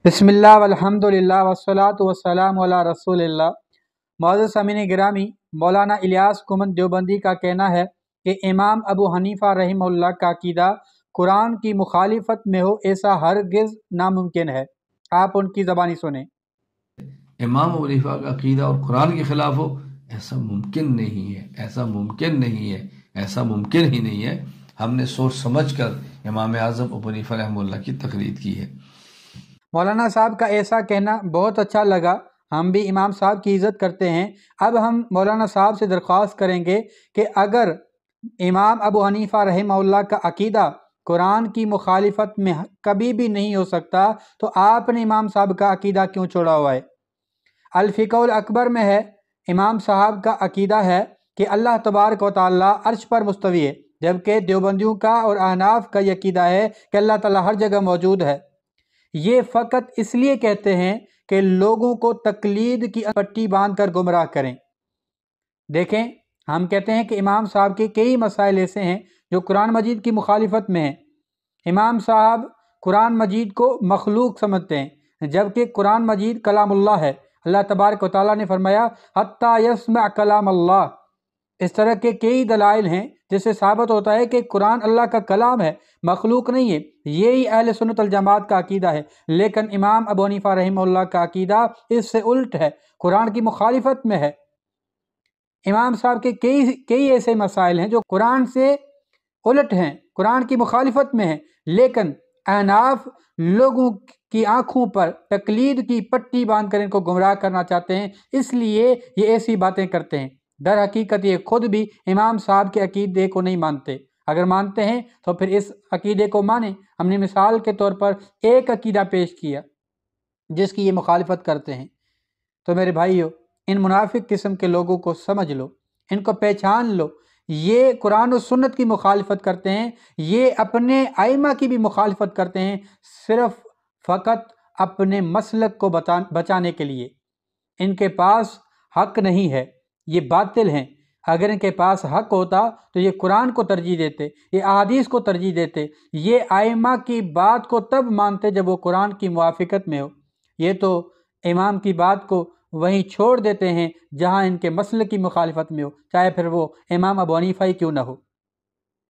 بسم اللہ والحمدللہ والصلاۃ والسلام علی رسول اللہ۔ معزز سامعین گرامی، مولانا الیاس کومند دیوبندی کا کہنا ہے کہ امام ابو حنیفہ رحمہ اللہ کا عقیدہ قرآن کی مخالفت میں ہو ایسا ہرگز ناممکن ہے۔ آپ ان کی زبانی سنیں۔ امام ابو حنیفہ کا عقیدہ اور قرآن کے خلاف ہو، ایسا ممکن نہیں ہے، ایسا ممکن نہیں ہے، ایسا ممکن ہی نہیں ہے۔ ہم نے سوچ سمجھ کر امام اعظم ابو حنیفہ رحمہ اللہ کی تقلید کی ہے۔ مولانا صاحب کا ایسا کہنا بہت اچھا لگا، ہم بھی امام صاحب کی عزت کرتے ہیں۔ اب ہم مولانا صاحب سے درخواست کریں گے کہ اگر امام ابو حنیفہ رحمہ اللہ کا عقیدہ قرآن کی مخالفت میں کبھی بھی نہیں ہو سکتا تو آپ نے امام صاحب کا عقیدہ کیوں چھوڑا ہوا ہے؟ الفقہ الاکبر میں ہے، امام صاحب کا عقیدہ ہے کہ اللہ تبارک و تعالیٰ عرش پر مستوی ہے، جبکہ دیوبندیوں کا اور احناف کا یہ عقیدہ ہے کہ اللہ تعالیٰ ہر جگہ موجود ہے۔ یہ فقط اس لیے کہتے ہیں کہ لوگوں کو تقلید کی پٹی باندھ کر گمراہ کریں۔ دیکھیں، ہم کہتے ہیں کہ امام صاحب کے کئی مسائل ایسے ہیں جو قرآن مجید کی مخالفت میں ہیں۔ امام صاحب قرآن مجید کو مخلوق سمجھتے ہیں، جبکہ قرآن مجید کلام اللہ ہے۔ اللہ تبارک و تعالیٰ نے فرمایا حتیٰ یسمع کلام اللہ۔ اس طرح کے کئی دلائل ہیں جس سے ثابت ہوتا ہے کہ قرآن اللہ کا کلام ہے، مخلوق نہیں ہے۔ یہی اہل سنت الجماعت کا عقیدہ ہے، لیکن امام ابو حنیفہ رحمہ اللہ کا عقیدہ اس سے الٹ ہے، قرآن کی مخالفت میں ہے۔ امام صاحب کے کئی ایسے مسائل ہیں جو قرآن سے الٹ ہیں، قرآن کی مخالفت میں ہیں، لیکن احناف لوگوں کی آنکھوں پر تقلید کی پٹی باندھ کر ان کو گمراہ کرنا چاہتے ہیں، اس لیے یہ ایسی باتیں کرتے ہیں۔ در حقیقت یہ خود بھی امام صاحب کے عقیدے کو نہیں مانتے۔ اگر مانتے ہیں تو پھر اس عقیدے کو مانیں۔ ہم نے مثال کے طور پر ایک عقیدہ پیش کیا جس کی یہ مخالفت کرتے ہیں۔ تو میرے بھائیو، ان منافق قسم کے لوگوں کو سمجھ لو، ان کو پہچان لو۔ یہ قرآن و سنت کی مخالفت کرتے ہیں، یہ اپنے ائمہ کی بھی مخالفت کرتے ہیں، صرف فقط اپنے مسلک کو بچانے کے لیے۔ ان کے پاس حق نہیں ہے، یہ باطل ہیں۔ اگر ان کے پاس حق ہوتا تو یہ قرآن کو ترجیح دیتے، یہ احادیث کو ترجیح دیتے، یہ ائمہ کی بات کو تب مانتے جب وہ قرآن کی موافقت میں ہو۔ یہ تو امام کی بات کو وہیں چھوڑ دیتے ہیں جہاں ان کے مسلک کی مخالفت میں ہو، چاہے پھر وہ امام ابو حنیفہ ہی کیوں نہ ہو۔